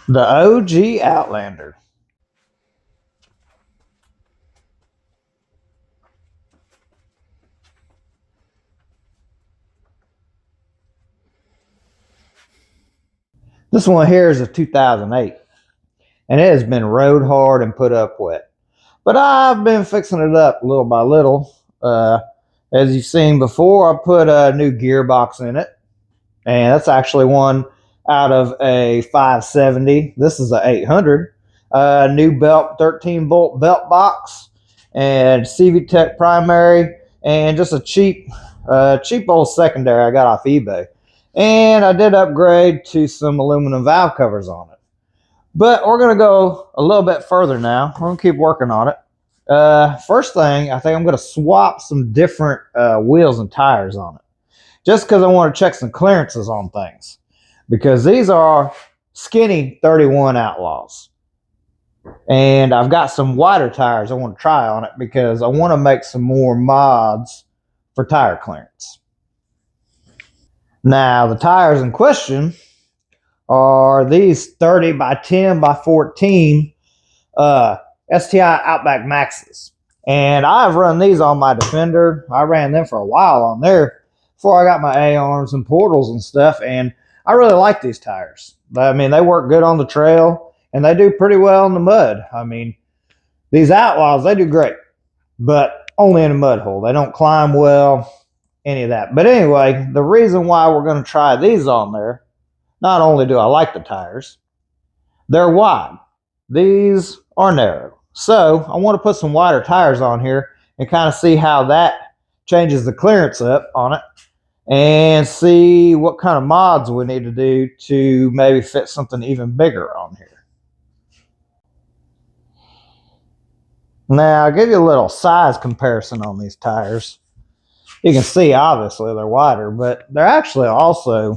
The OG Outlander. This one here is a 2008, and it has been rode hard and put up wet. But I've been fixing it up little by little. As you've seen before, I put a new gearbox in it, and that's actually one out of a 570. This is a 800. New belt, 13-bolt belt box, and CV Tech primary, and just a cheap old secondary I got off eBay. And I did upgrade to some aluminum valve covers on it. But we're going to go a little bit further now. We're going to keep working on it. First thing, I think I'm going to swap some different wheels and tires on it, just because I want to check some clearances on things, because these are skinny 31 Outlaws. And I've got some wider tires I want to try on it because I want to make some more mods for tire clearance. Now, the tires in question are these 30 by 10 by 14 STI Outback Maxes. And I've run these on my Defender. I ran them for a while on there before I got my A-arms and portals and stuff. And I really like these tires. I mean, they work good on the trail, and they do pretty well in the mud. I mean, these Outlaws, they do great, but only in a mud hole. They don't climb well, any of that. But anyway, the reason why we're going to try these on there, not only do I like the tires, they're wide. These are narrow. So I want to put some wider tires on here and kind of see how that changes the clearance up on it, and see what kind of mods we need to do to maybe fit something even bigger on here. Now, I'll give you a little size comparison on these tires. You can see, obviously, they're wider, but they're actually also,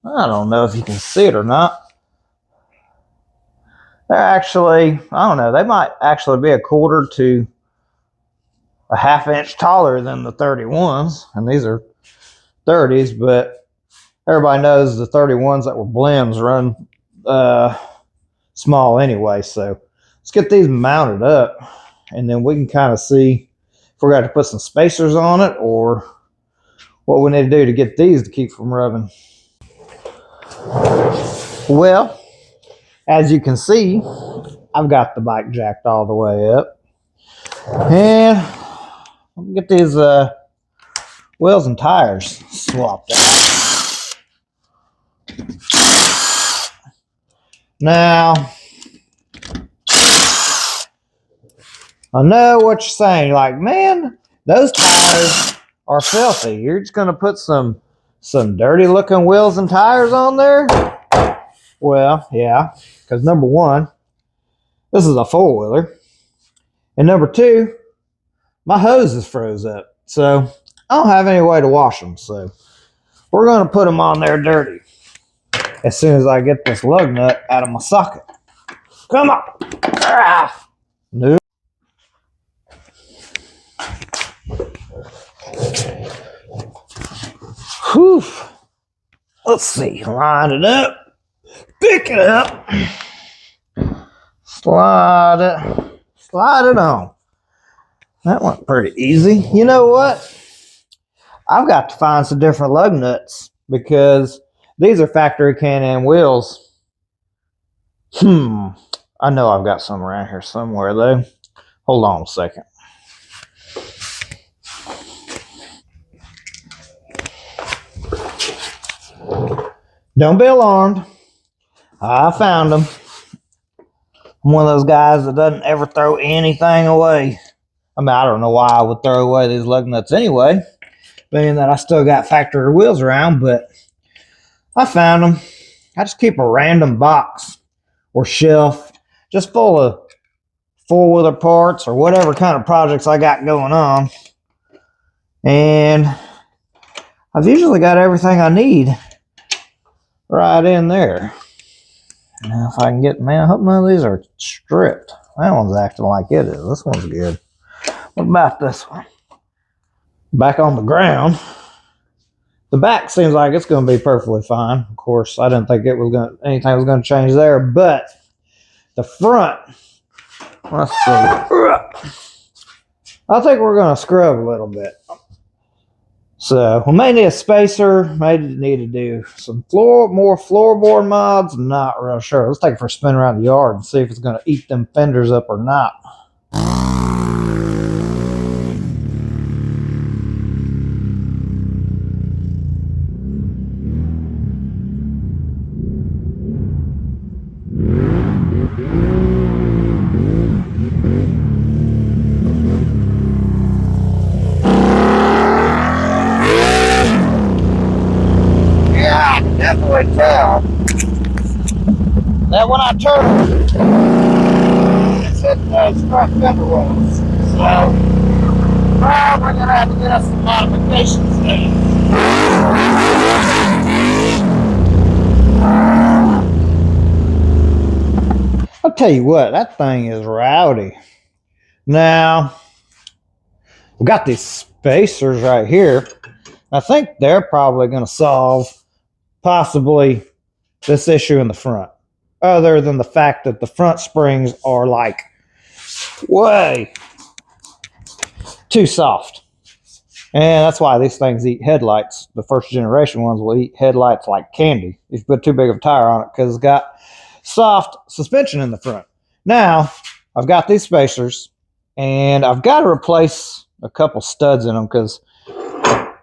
I don't know if you can see it or not, they're actually, I don't know, they might actually be a quarter to a half inch taller than the 31s. And these are 30s, but everybody knows the 31s that were blends run small anyway. So let's get these mounted up, and then we can kind of see if we're going to put some spacers on it or what we need to do to get these to keep from rubbing. Well, as you can see, I've got the bike jacked all the way up, and let me get these wheels and tires swapped out. Now, I know what you're saying. You're like, man, those tires are filthy. You're just going to put some dirty looking wheels and tires on there? Well, yeah, because number one, this is a four-wheeler. And number two, my hose is froze up. So I don't have any way to wash them. So we're going to put them on there dirty as soon as I get this lug nut out of my socket. Come on. Ah. No. Whew. Let's see. Line it up. Pick it up. Slide it on. That went pretty easy. You know what? I've got to find some different lug nuts because these are factory Can-Am wheels. I know I've got some around here somewhere though. Hold on a second. Don't be alarmed. I found them. I'm one of those guys that doesn't ever throw anything away. I mean, I don't know why I would throw away these lug nuts anyway, being that I still got factory wheels around, but I found them. I just keep a random box or shelf just full of four-wheeler parts or whatever kind of projects I got going on. And I've usually got everything I need right in there. Now, if I can get, man, I hope none of these are stripped. That one's acting like it is. This one's good. What about this one? Back on the ground. The back seems like it's going to be perfectly fine. Of course, I didn't think anything was going to change there, but the front, let's see. I think we're going to scrub a little bit. So we may need a spacer, may need to do some more floorboard mods. Not real sure. Let's take it for a spin around the yard and see if it's going to eat them fenders up or not. Yeah, I can definitely tell that when I turn, it's hitting those front fender wells. So, we're going to have to get us some modifications done. I'll tell you what, that thing is rowdy. Now, we've got these spacers right here. I think they're probably going to solve possibly this issue in the front, other than the fact that the front springs are like way too soft. And that's why these things eat headlights. The first generation ones will eat headlights like candy if you put too big of a tire on it, because it's got soft suspension in the front. Now, I've got these spacers, and I've got to replace a couple studs in them because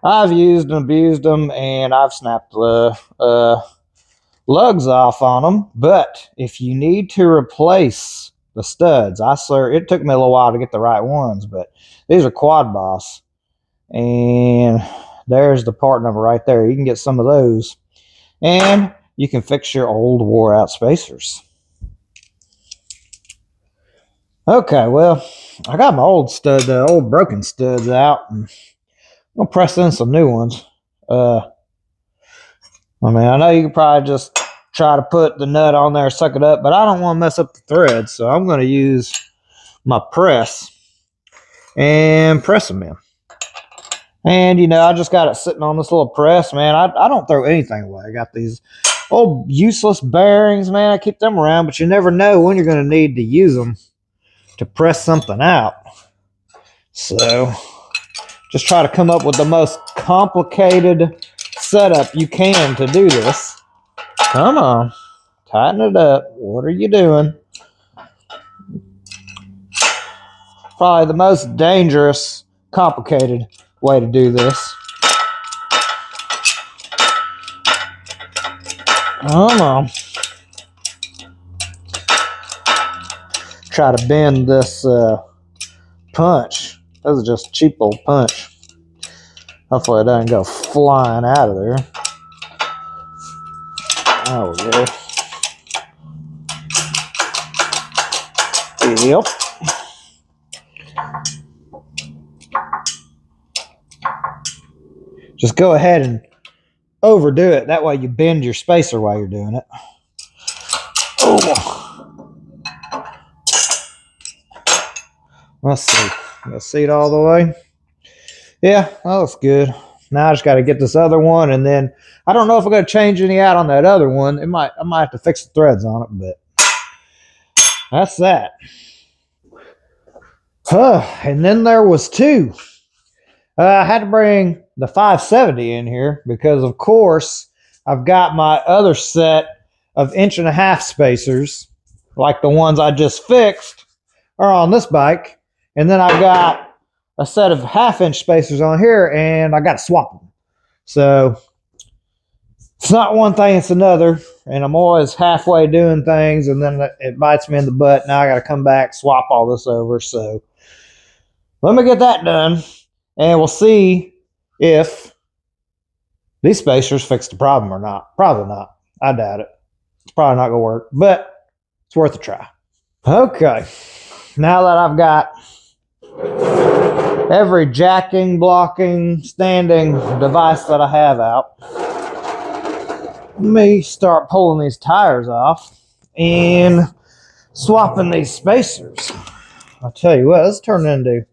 I've used and abused them, and I've snapped the lugs off on them. But if you need to replace the studs, it took me a little while to get the right ones, but these are Quad Boss. And there's the part number right there. You can get some of those, and you can fix your old wore out spacers. Okay, well, I got my old broken studs out, and I'm gonna press in some new ones. I know you can probably just try to put the nut on there, suck it up, but I don't want to mess up the thread, so I'm gonna use my press and press them in. And, I just got it sitting on this little press, man. I don't throw anything away. I got these old useless bearings, man. I keep them around, but you never know when you're going to need to use them to press something out. So, just try to come up with the most complicated setup you can to do this. Come on. Tighten it up. What are you doing? Probably the most dangerous, complicated way to do this. Come on. Try to bend this punch. This is just a cheap old punch. Hopefully it doesn't go flying out of there. Oh, yeah. Yep. Just go ahead and overdo it. That way you bend your spacer while you're doing it. Oh. Let's see. Let's see it all the way. Yeah, that looks good. Now I just got to get this other one, and then I don't know if I'm going to change any out on that other one. I might have to fix the threads on it, but that's that. And then there was two. I had to bring the 570 in here because, of course, I've got my other set of 1.5 inch spacers, like the ones I just fixed, are on this bike. And then I've got a set of 1/2 inch spacers on here, and I got to swap them. So it's not one thing, it's another. And I'm always halfway doing things, and then it bites me in the butt. Now I got to come back, swap all this over. So let me get that done, and we'll see if these spacers fix the problem or not. Probably not. I doubt it. It's probably not going to work, but it's worth a try. Okay. Now that I've got every jacking, blocking, standing device that I have out, let me start pulling these tires off and swapping these spacers. I'll tell you what, let's turn into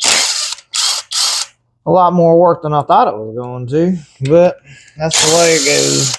a lot more work than I thought it was going to, but that's the way it goes.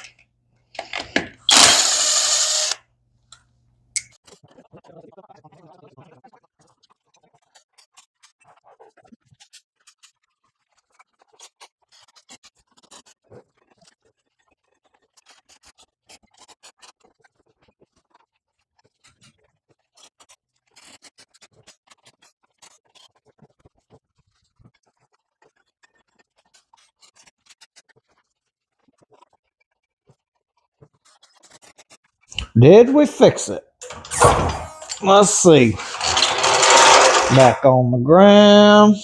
Did we fix it? Let's see. Back on the ground.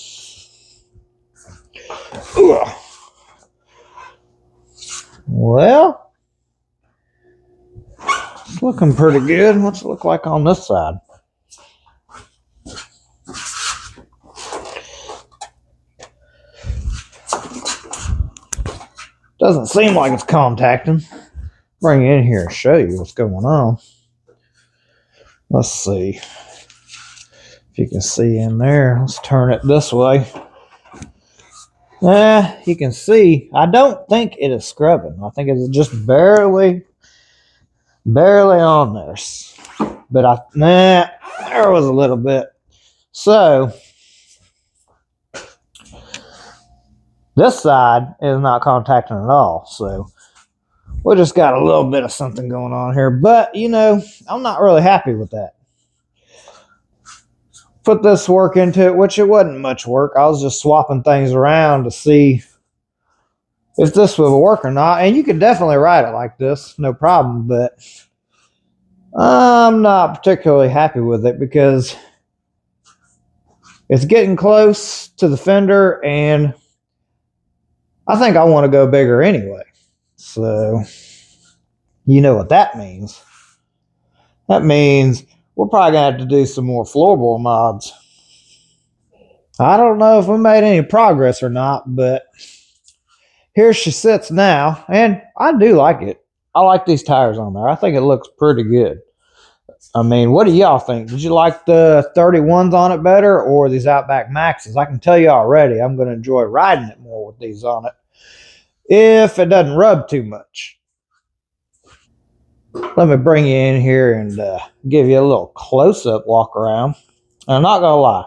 Ugh. Well, it's looking pretty good. What's it look like on this side? Doesn't seem like it's contacting. Bring you in here and show you what's going on. Let's see if you can see in there. Let's turn it this way. You can see. I don't think it is scrubbing. I think it's just barely on there. But there was a little bit. So this side is not contacting at all. So we just got a little bit of something going on here. But I'm not really happy with that. Put this work into it, which it wasn't much work. I was just swapping things around to see if this would work or not. And you could definitely ride it like this, no problem. But I'm not particularly happy with it because it's getting close to the fender, and I think I want to go bigger anyway. So, you know what that means. That means we're probably going to have to do some more floorboard mods. I don't know if we made any progress or not, but here she sits now, and I do like it. I like these tires on there. I think it looks pretty good. I mean, what do y'all think? Did you like the 31s on it better or these Outback Maxes? I can tell you already, I'm going to enjoy riding it more with these on it if it doesn't rub too much. Let me bring you in here and give you a little close-up walk around. And I'm not going to lie.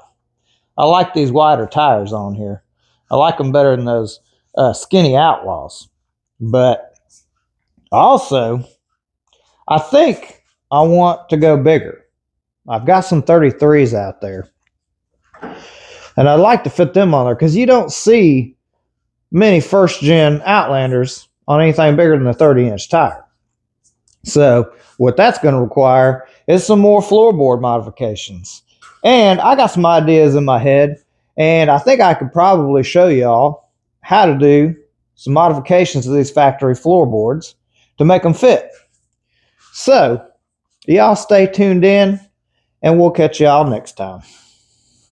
I like these wider tires on here. I like them better than those skinny Outlaws. But also, I think I want to go bigger. I've got some 33s out there. And I'd like to fit them on there because you don't see many first-gen Outlanders on anything bigger than a 30-inch tire. So what that's going to require is some more floorboard modifications. And I got some ideas in my head, and I think I could probably show y'all how to do some modifications to these factory floorboards to make them fit. So y'all stay tuned in, and we'll catch y'all next time.